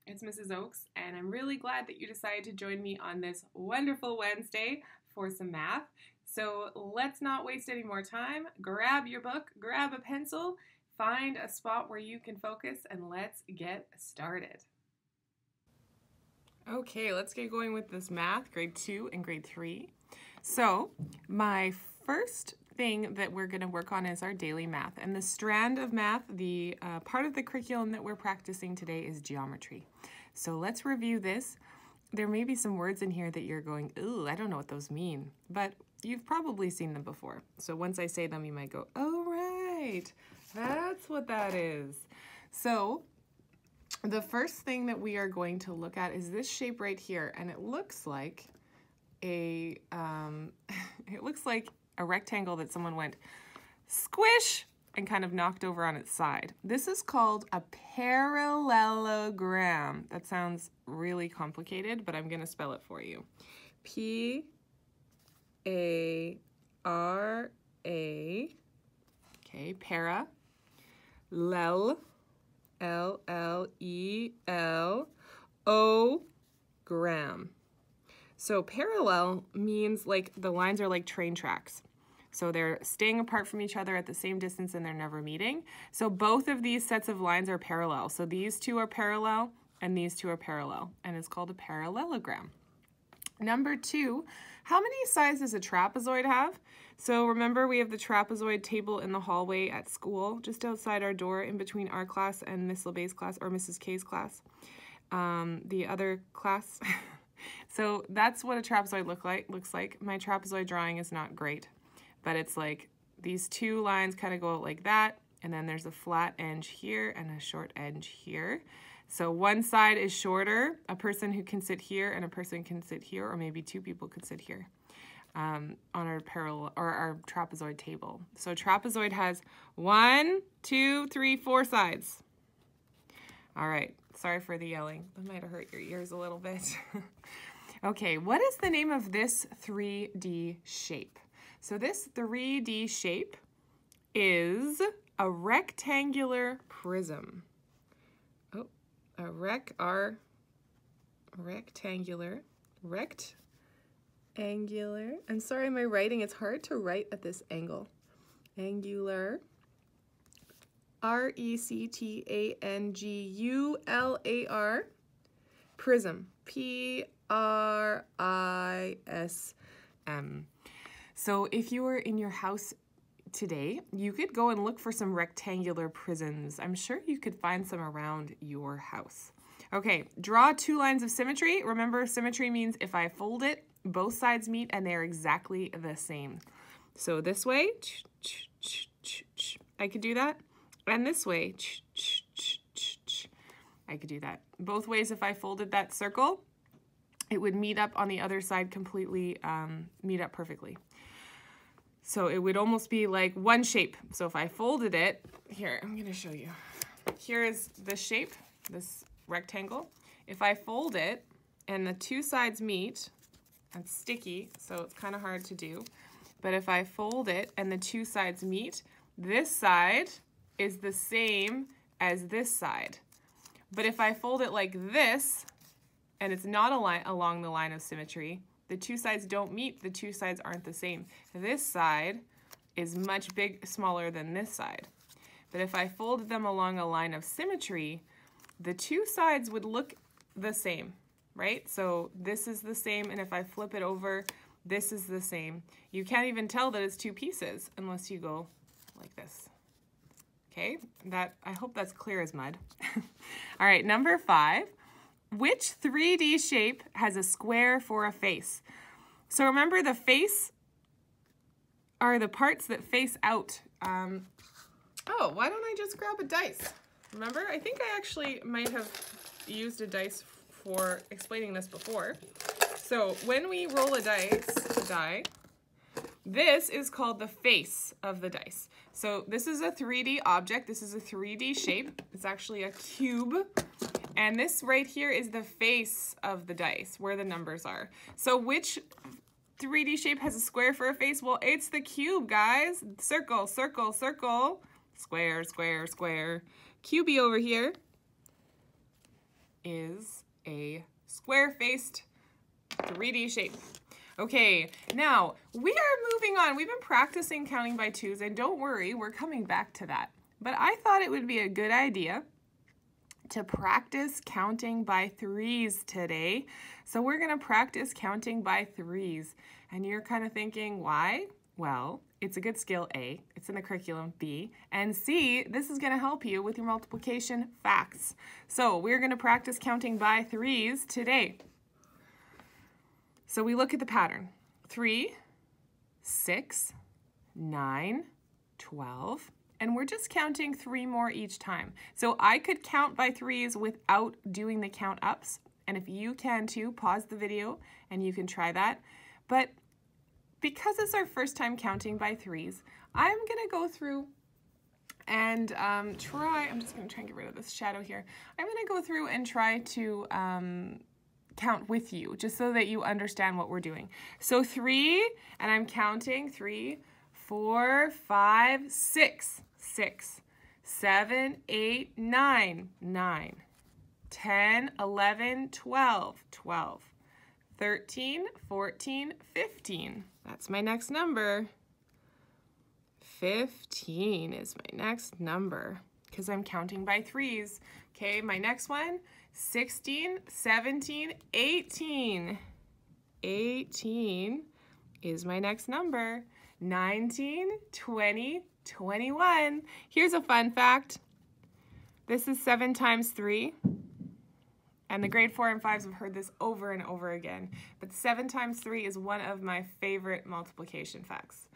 It's Mrs. Oaks, and I'm really glad that you decided to join me on this wonderful Wednesday for some math. So let's not waste any more time. Grab your book, grab a pencil, find a spot where you can focus, and let's get started. Okay, let's get going with this math, grade 2 and grade 3. So my first thing that we're going to work on is our daily math. And the strand of math, the part of the curriculum that we're practicing today is geometry. So let's review this. There may be some words in here that you're going, ooh, I don't know what those mean. But you've probably seen them before. So once I say them, you might go, oh, right, that's what that is. So the first thing that we are going to look at is this shape right here. And it looks like a rectangle that someone went squish and kind of knocked over on its side. This is called a parallelogram. That sounds really complicated, but I'm going to spell it for you. P-A-R-A, okay, para, lel, L-L-E-L, O-gram. So parallel means like the lines are like train tracks. So they're staying apart from each other at the same distance and they're never meeting. So both of these sets of lines are parallel. So these two are parallel and these two are parallel, and it's called a parallelogram. Number 2, how many sides does a trapezoid have? So remember, we have the trapezoid table in the hallway at school, just outside our door in between our class and Miss LeBay's class or Mrs. K's class, the other class. So that's what a trapezoid looks like. My trapezoid drawing is not great, but it's like these two lines kind of go out like that, and then there's a flat edge here and a short edge here. So one side is shorter, a person who can sit here and a person can sit here, or maybe two people could sit here on our parallel or our trapezoid table. So trapezoid has 1, 2, 3, 4 sides. All right, sorry for the yelling. That might have hurt your ears a little bit. Okay, what is the name of this 3D shape? So this 3D shape is a rectangular prism. Oh, a rectangular. I'm sorry, my writing, it's hard to write at this angle. Angular. R-E-C-T-A-N-G-U-L-A-R. Prism. P-R-I-S-M. So if you were in your house today, you could go and look for some rectangular prisms. I'm sure you could find some around your house. Okay, draw 2 lines of symmetry. Remember, symmetry means if I fold it, both sides meet and they're exactly the same. So this way, I could do that. And this way, I could do that. Both ways, if I folded that circle, it would meet up on the other side completely, meet up perfectly. So it would almost be like one shape. So if I folded it, here, I'm going to show you. Here is the shape, this rectangle. If I fold it and the two sides meet, it's sticky, so it's kind of hard to do. But if I fold it and the two sides meet, this side is the same as this side. But if I fold it like this, and it's not along the line of symmetry, the two sides don't meet, the two sides aren't the same. This side is much smaller than this side. But if I folded them along a line of symmetry, the two sides would look the same, right? So this is the same, and if I flip it over, this is the same. You can't even tell that it's two pieces unless you go like this. Okay, I hope that's clear as mud. All right, number 5. Which 3D shape has a square for a face? So remember, the face are the parts that face out. Oh, why don't I just grab a dice? Remember, I think I actually might have used a dice for explaining this before. So when we roll a die, this is called the face of the dice. So this is a 3D object. This is a 3D shape. It's actually a cube. And this right here is the face of the dice, where the numbers are. So which 3D shape has a square for a face? Well, it's the cube, guys. Circle, circle, circle. Square, square, square. Cubey over here. is a square-faced 3D shape. Okay, now we are moving on. We've been practicing counting by twos, and don't worry, we're coming back to that. But I thought it would be a good idea to practice counting by threes today. So we're going to practice counting by threes. And you're kind of thinking, why? Well, it's a good skill, A. It's in the curriculum, B. And C, this is going to help you with your multiplication facts. So we're going to practice counting by threes today. So we look at the pattern. 3, 6, 9, 12, and we're just counting 3 more each time. So I could count by threes without doing the count ups, and if you can too, pause the video and you can try that. But because it's our first time counting by threes, I'm gonna go through and I'm just gonna try and get rid of this shadow here. I'm gonna go through and try to count with you, just so that you understand what we're doing. So 3, and I'm counting 3, 4, 5, 6, 6, 7, 8, 9, 9, 10, 11, 12, 12, 13, 14, 15. That's my next number. 15 is my next number because I'm counting by threes. Okay, my next one, 16, 17, 18. 18 is my next number. 19, 20, 21. Here's a fun fact. This is 7 times 3. And the grade 4 and 5s have heard this over and over again. But 7 times 3 is one of my favorite multiplication facts.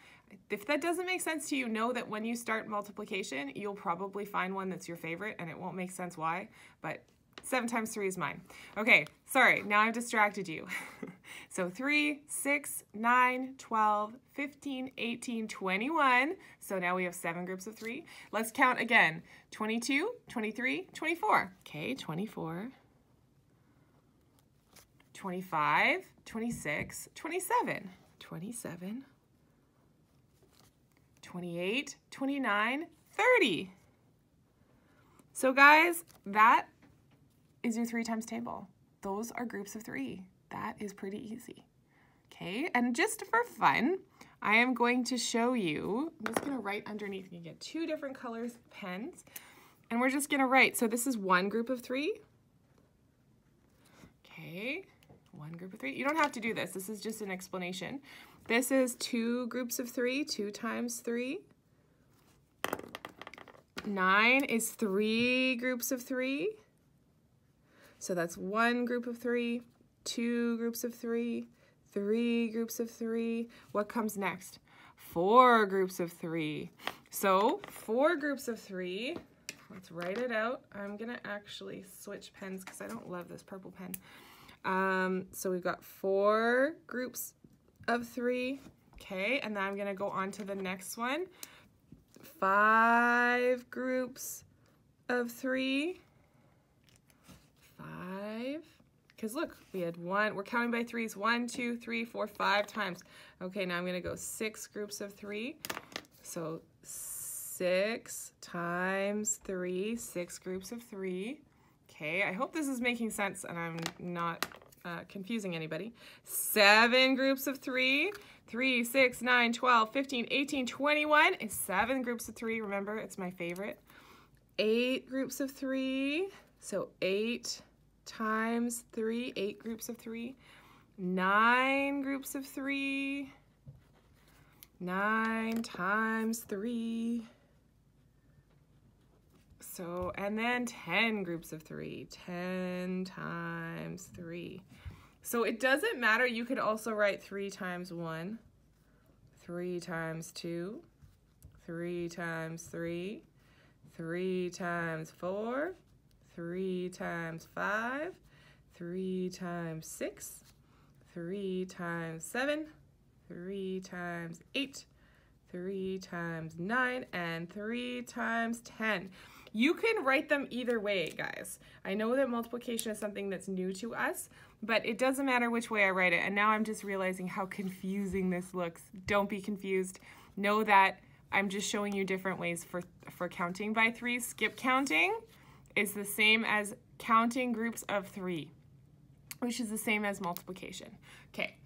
If that doesn't make sense to you, know that when you start multiplication, you'll probably find one that's your favorite, and it won't make sense why, but 7 times 3 is mine. Okay, sorry, now I've distracted you. So 3, 6, 9, 12, 15, 18, 21. So now we have 7 groups of 3. Let's count again. 22, 23, 24. Okay, 24. 25, 26, 27. 27. 28, 29, 30. So guys, that is your 3 times table. Those are groups of 3. That is pretty easy. Okay, and just for fun, I am going to show you, I'm just gonna write underneath. You get 2 different colors pens, and we're just gonna write. So this is 1 group of 3. Okay, 1 group of 3. You don't have to do this. This is just an explanation. This is 2 groups of 3, 2 times 3. 9 is 3 groups of 3. So that's 1 group of 3, 2 groups of 3, 3 groups of 3. What comes next? 4 groups of 3. So 4 groups of 3. Let's write it out. I'm gonna actually switch pens because I don't love this purple pen. So we've got 4 groups of 3. Okay, and then I'm gonna go on to the next one. 5 groups of 3. 5. Because look, we had 1. We're counting by threes. 1, 2, 3, 4, 5 times. Okay, now I'm gonna go 6 groups of 3. So 6 times 3, 6 groups of 3. Okay, I hope this is making sense and I'm not confusing anybody. 7 groups of 3. 3, 6, 9, 12, 15, 18, 21 is 7 groups of 3. Remember, it's my favorite. 8 groups of 3. So 8 times 3, 8 groups of 3. 9 groups of 3. 9 times 3. So, and then 10 groups of 3. 10 times 3. So it doesn't matter. You could also write 3 times 1, 3 times 2, 3 times 3, 3 times 4, 3 times 5, 3 times 6, 3 times 7, 3 times 8, 3 times 9, and 3 times 10. You can write them either way, guys. I know that multiplication is something that's new to us, but it doesn't matter which way I write it. And now I'm just realizing how confusing this looks. Don't be confused. Know that I'm just showing you different ways for counting by threes. Skip counting is the same as counting groups of 3, which is the same as multiplication. Okay,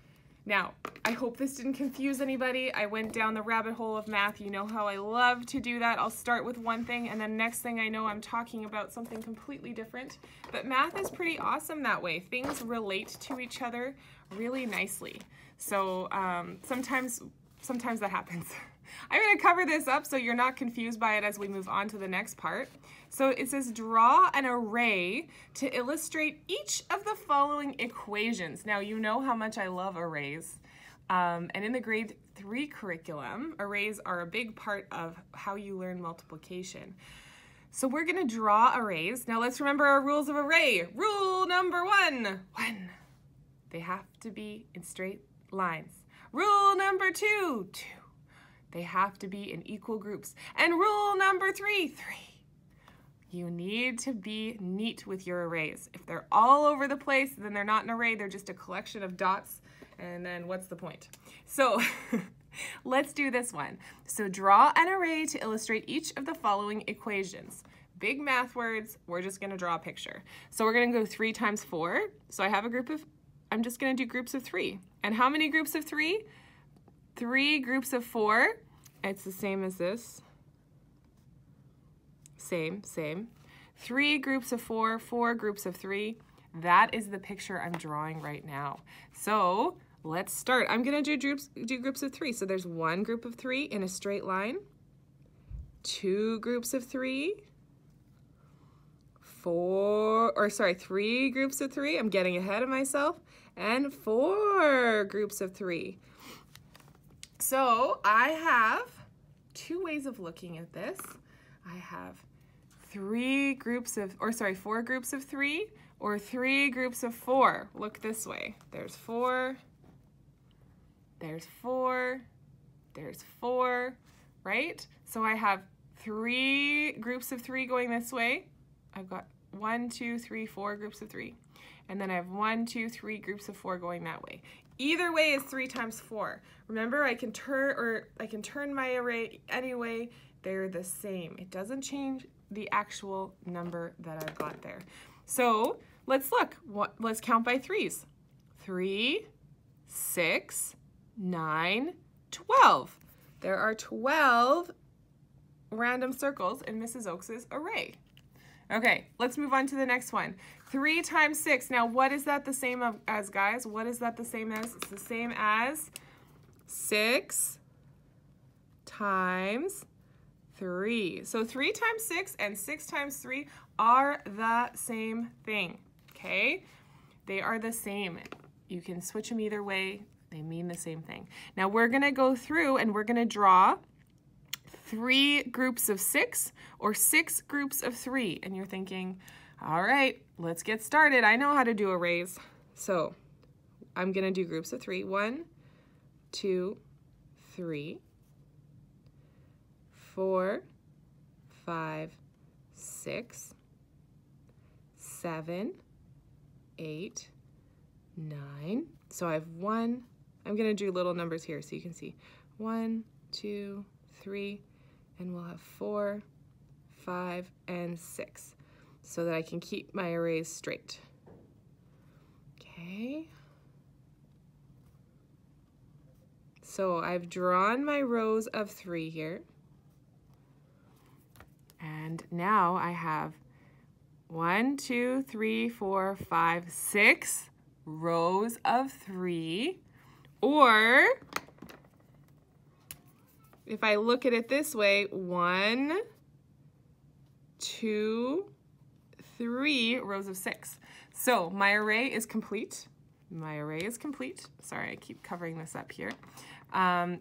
now I hope this didn't confuse anybody. I went down the rabbit hole of math. You know how I love to do that. I'll start with one thing, and then next thing I know I'm talking about something completely different. But math is pretty awesome that way. Things relate to each other really nicely. So sometimes that happens. I'm going to cover this up so you're not confused by it as we move on to the next part. So it says draw an array to illustrate each of the following equations. Now you know how much I love arrays. And in the grade 3 curriculum, arrays are a big part of how you learn multiplication. So we're going to draw arrays. Now let's remember our rules of array. Rule number 1. They have to be in straight lines. Rule number 2. They have to be in equal groups. And rule number 3. You need to be neat with your arrays. If they're all over the place, then they're not an array, they're just a collection of dots, and then what's the point? So let's do this one. So draw an array to illustrate each of the following equations. Big math words, we're just gonna draw a picture. So we're gonna go 3 times 4. So I have a group of, I'm just gonna do groups of 3. And how many groups of 3? 3 groups of 4. It's the same as this. Same. 3 groups of 4, 4 groups of 3. That is the picture I'm drawing right now. So let's start. I'm gonna do groups of 3. So there's 1 group of 3 in a straight line, 2 groups of 3, 3 groups of 3. I'm getting ahead of myself. And 4 groups of 3. So I have 2 ways of looking at this. I have 4 groups of 3 or 3 groups of 4. Look this way. There's 4, there's 4, there's 4, right? So I have 3 groups of 3 going this way. I've got 1, 2, 3, 4 groups of 3. And then I have 1, 2, 3 groups of 4 going that way. Either way is 3 times 4. Remember, I can turn my array any way. They're the same. It doesn't change the actual number that I've got there. So let's look. Let's count by 3s. 3, 6, 9, 12. There are 12 random circles in Mrs. Oaks' array. Okay, let's move on to the next one. 3 times 6. Now, what is that the same as, guys? What is that the same as? It's the same as 6 times 3. So 3 times 6 and 6 times 3 are the same thing, okay? They are the same. You can switch them either way. They mean the same thing. Now, we're going to go through and we're going to draw 3 groups of 6 or 6 groups of 3. And you're thinking, all right, let's get started. I know how to do arrays. So I'm going to do groups of 3. 1, 2, 3, 4, 5, 6, 7, 8, 9. So I have 1. I'm going to do little numbers here so you can see. 1, 2, 3, and we'll have 4, 5, and 6 so that I can keep my arrays straight. Okay. So I've drawn my rows of 3 here. And now I have 1, 2, 3, 4, 5, 6 rows of 3. Or if I look at it this way, 1, 2, 3 rows of 6. So my array is complete. My array is complete. Sorry, I keep covering this up here. And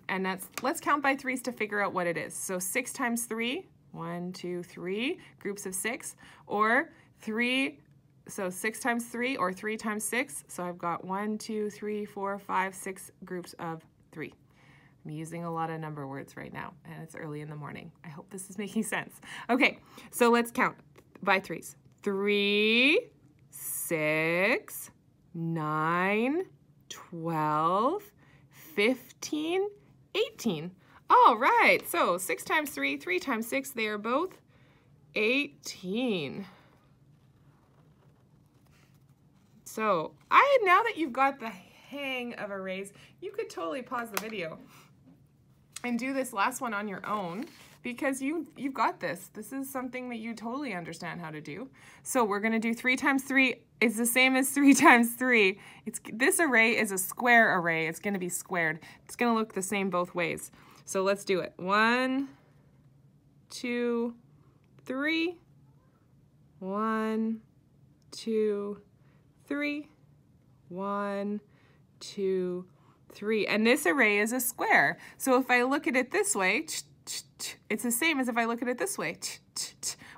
let's count by 3s to figure out what it is. So 6 times 3, 1, 2, 3 groups of 6, or 3. So 6 times 3 or 3 times 6. So I've got 1, 2, 3, 4, 5, 6 groups of 3. I'm using a lot of number words right now, and it's early in the morning. I hope this is making sense. Okay, so let's count by 3s. 3, 6, 9, 12, 15, 18. All right, so 6 times 3, 3 times 6, they are both 18. So now that you've got the hang of arrays, you could totally pause the video and do this last one on your own, because you've got this. This is something that you totally understand how to do. So we're going to do 3 times 3 is the same as 3 times 3. This array is a square array. It's going to be squared. It's going to look the same both ways. So let's do it. 1, 2, 3. 1, 2, 3. 1, 2, 3. And this array is a square. So if I look at it this way, it's the same as if I look at it this way,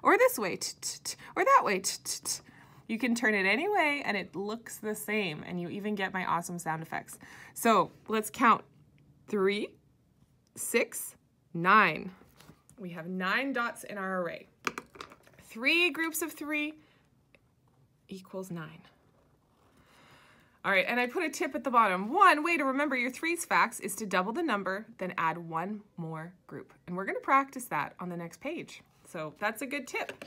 or this way, or that way. You can turn it any way and it looks the same, and you even get my awesome sound effects. So let's count. 3, 6, 9. We have 9 dots in our array. 3 groups of 3 equals 9. All right, and I put a tip at the bottom. One way to remember your 3's facts is to double the number, then add 1 more group. And we're gonna practice that on the next page. So that's a good tip.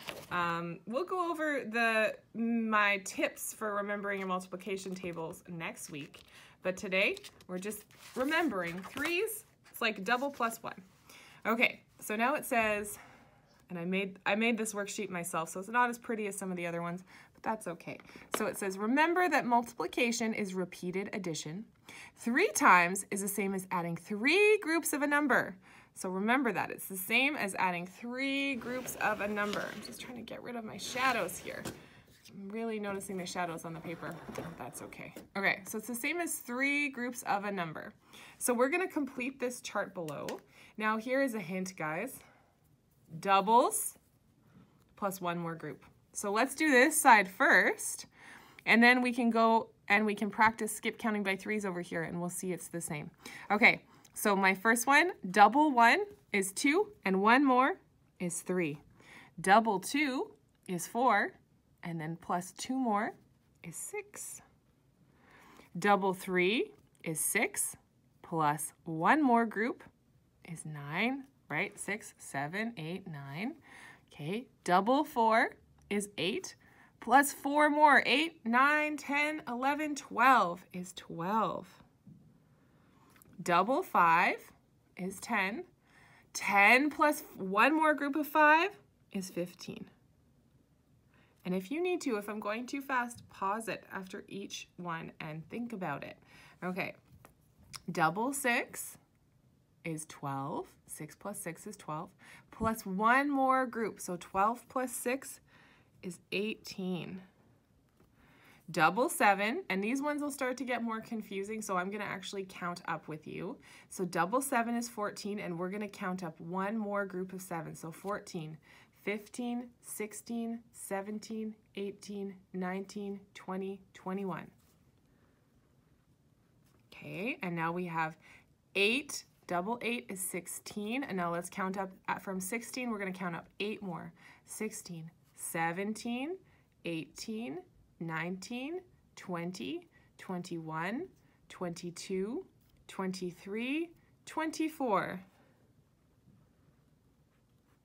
We'll go over my tips for remembering your multiplication tables next week. But today, we're just remembering 3's. It's like double plus 1. Okay, so now it says, and I made this worksheet myself, so it's not as pretty as some of the other ones, but that's okay. So it says, remember that multiplication is repeated addition. 3 times is the same as adding 3 groups of a number. So remember that. It's the same as adding 3 groups of a number. I'm just trying to get rid of my shadows here. I'm really noticing the shadows on the paper. That's okay. Okay, so it's the same as 3 groups of a number. So we're going to complete this chart below. Now here is a hint, guys. Doubles plus 1 more group. So let's do this side first, and then we can go and we can practice skip counting by 3's over here, and we'll see it's the same. Okay, so my first one, double 1 is 2, and 1 more is 3. Double 2 is 4, and then plus 2 more is 6. Double 3 is 6, plus 1 more group is 9, right? 6, 7, 8, 9. Okay, double 4 is 8, plus 4 more, 8, 9, 10, 11, 12 is 12. Double 5 is 10. 10 plus 1 more group of 5 is 15. And if you need to, if I'm going too fast, pause it after each one and think about it. Okay, double 6 is 12. 6 plus 6 is 12. Plus 1 more group, so 12 plus 6 is 18. Double 7, and these ones will start to get more confusing, so I'm going to actually count up with you. So double 7 is 14, and we're going to count up 1 more group of 7. So 14, 15, 16, 17, 18, 19, 20, 21. Okay, and now we have 8. Double 8 is 16, and now let's count up from 16. We're going to count up 8 more. 16, 17, 18, 19, 20, 21, 22, 23, 24.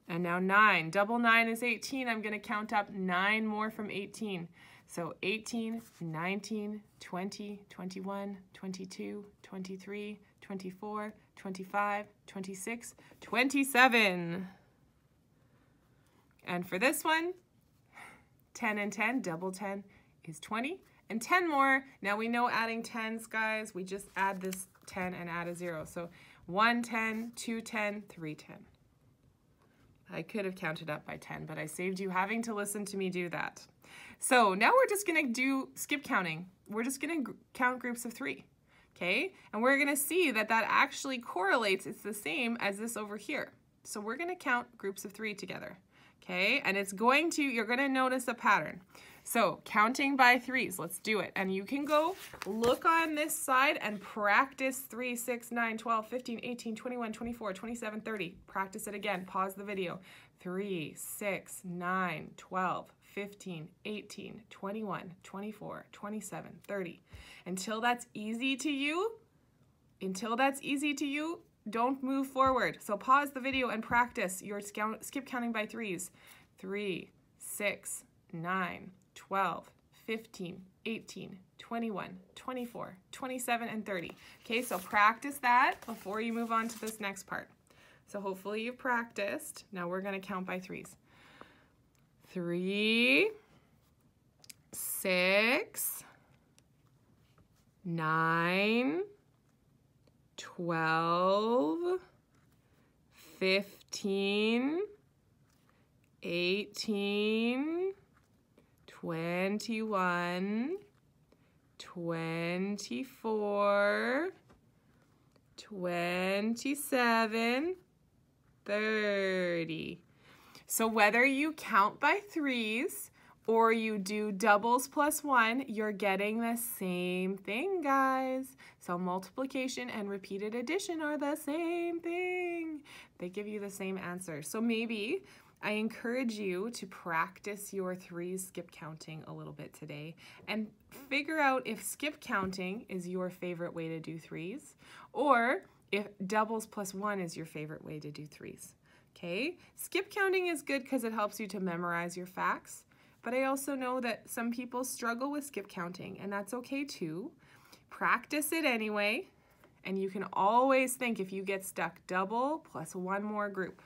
And now 9. Double 9 is 18. I'm going to count up 9 more from 18. So 18, 19, 20, 21, 22, 23, 24, 25, 26, 27. And for this one, 10 and 10, double 10 is 20. And 10 more. Now we know adding 10s, guys. We just add this 10 and add a 0. So 1 10, 2 10, 3 10. I could have counted up by 10, but I saved you having to listen to me do that. So now we're just going to do skip counting. We're just going to count groups of 3. Okay, and we're going to see that that actually correlates. It's the same as this over here. So we're going to count groups of 3 together. Okay, and it's going to, you're going to notice a pattern. So counting by 3's, let's do it. And you can go look on this side and practice 3, 6, 9, 12, 15, 18, 21, 24, 27, 30. Practice it again. Pause the video. 3, 6, 9, 12, 15, 18, 21, 24, 27, 30. Until that's easy to you, don't move forward. So pause the video and practice your skip counting by 3's. 3, 6, 9, 12, 15, 18, 21, 24, 27, and 30. Okay, so practice that before you move on to this next part. So hopefully you've practiced. Now we're going to count by threes. 3, 6, 9, 12, 15, 18, 21, 24, 27, 30. So whether you count by threes or you do doubles plus 1, you're getting the same thing, guys. So multiplication and repeated addition are the same thing. They give you the same answer. So maybe I encourage you to practice your threes skip counting a little bit today and figure out if skip counting is your favorite way to do threes or if doubles plus 1 is your favorite way to do threes. Okay, skip counting is good because it helps you to memorize your facts, but I also know that some people struggle with skip counting, and that's okay too. Practice it anyway, and you can always think if you get stuck, double plus 1 more group.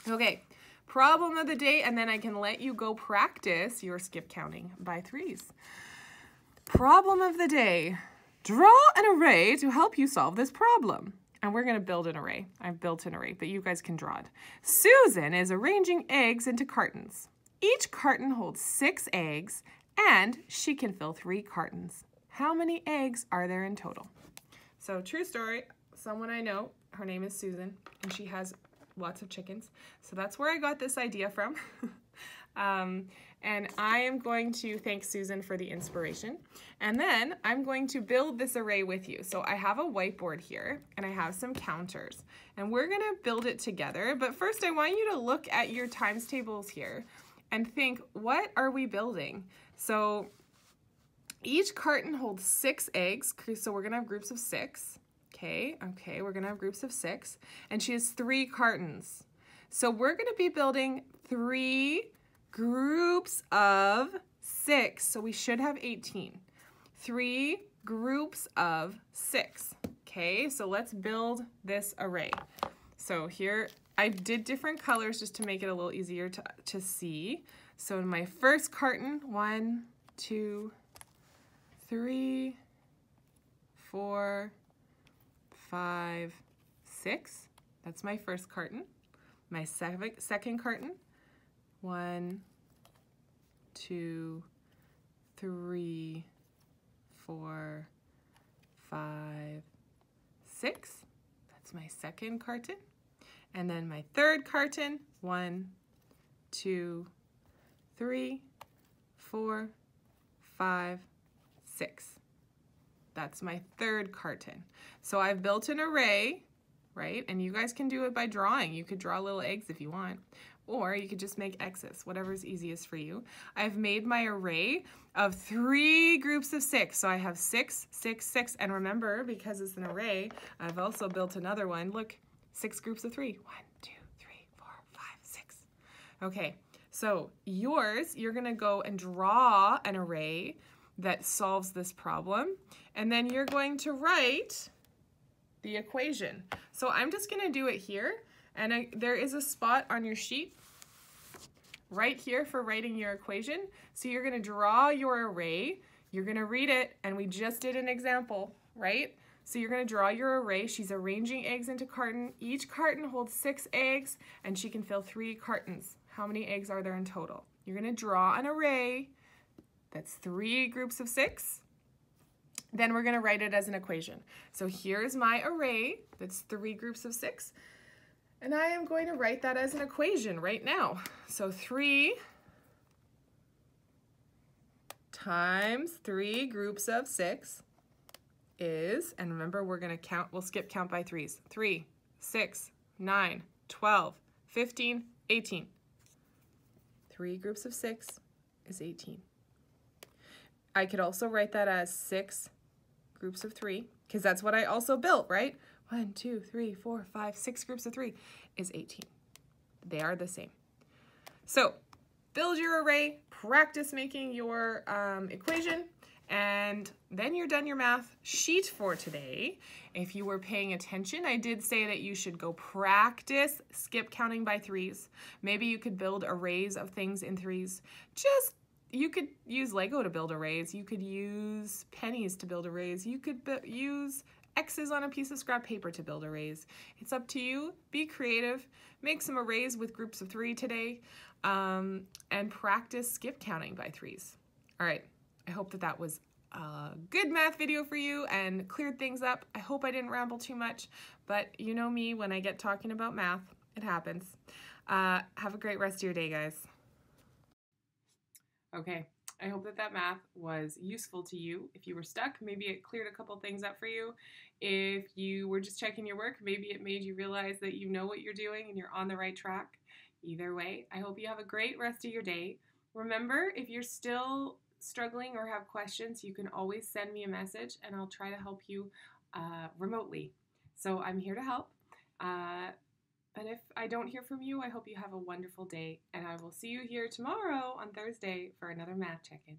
Okay, problem of the day, and then I can let you go practice your skip counting by threes. Problem of the day, draw an array to help you solve this problem. And we're going to build an array. I've built an array, but you guys can draw it. Susan is arranging eggs into cartons. Each carton holds 6 eggs, and she can fill 3 cartons. How many eggs are there in total? So true story, someone I know, her name is Susan, and she has lots of chickens. So that's where I got this idea from. And I am going to thank Susan for the inspiration. And then I'm going to build this array with you. So I have a whiteboard here and I have some counters and we're gonna build it together. But first I want you to look at your times tables here and think, what are we building? So each carton holds 6 eggs. So we're gonna have groups of 6. Okay, we're gonna have groups of 6. And she has 3 cartons. So we're gonna be building 3 groups of 6, so we should have 18. 3 groups of 6. Okay, so let's build this array. So here I did different colors just to make it a little easier to see. So in my first carton, 1, 2, 3, 4, 5, 6. That's my first carton. My second carton, 1, 2, 3, 4, 5, 6. That's my second carton. And then my third carton, 1, 2, 3, 4, 5, 6. That's my third carton. So I've built an array, right? And you guys can do it by drawing. You could draw little eggs if you want. Or you could just make X's, whatever's easiest for you. I've made my array of 3 groups of 6. So I have 6, 6, 6. And remember, because it's an array, I've also built another one. Look, 6 groups of 3. 1, 2, 3, 4, 5, 6. Okay, so yours, you're gonna go and draw an array that solves this problem. And then you're going to write the equation. So I'm just gonna do it here. And there is a spot on your sheet right here for writing your equation. So you're gonna draw your array, you're gonna read it, and we just did an example, right? So you're gonna draw your array. She's arranging eggs into carton. Each carton holds 6 eggs, and she can fill 3 cartons. How many eggs are there in total? You're gonna draw an array that's 3 groups of 6. Then we're gonna write it as an equation. So here's my array that's 3 groups of 6. And I am going to write that as an equation right now. So 3 times 3 groups of 6 is, and remember we're going to count, we'll skip count by threes. 3, 6, 9, 12, 15, 18. 3 groups of 6 is 18. I could also write that as 6 groups of 3, because that's what I also built, right? 1, 2, 3, 4, 5, 6 groups of 3 is 18. They are the same. So build your array, practice making your equation, and then you're done your math sheet for today. If you were paying attention, I did say that you should go practice skip counting by threes. Maybe you could build arrays of things in threes. You could use Lego to build arrays. You could use pennies to build arrays. You could use X's on a piece of scrap paper to build arrays. It's up to you. Be creative. Make some arrays with groups of 3 today, and practice skip counting by threes. All right. I hope that was a good math video for you and cleared things up. I hope I didn't ramble too much, but you know me, when I get talking about math, it happens. Have a great rest of your day, guys. Okay, I hope that math was useful to you. If you were stuck, maybe it cleared a couple things up for you. If you were just checking your work, maybe it made you realize that you know what you're doing and you're on the right track. Either way, I hope you have a great rest of your day. Remember, if you're still struggling or have questions, you can always send me a message and I'll try to help you remotely. So I'm here to help. But if I don't hear from you, I hope you have a wonderful day, and I will see you here tomorrow on Thursday for another math check-in.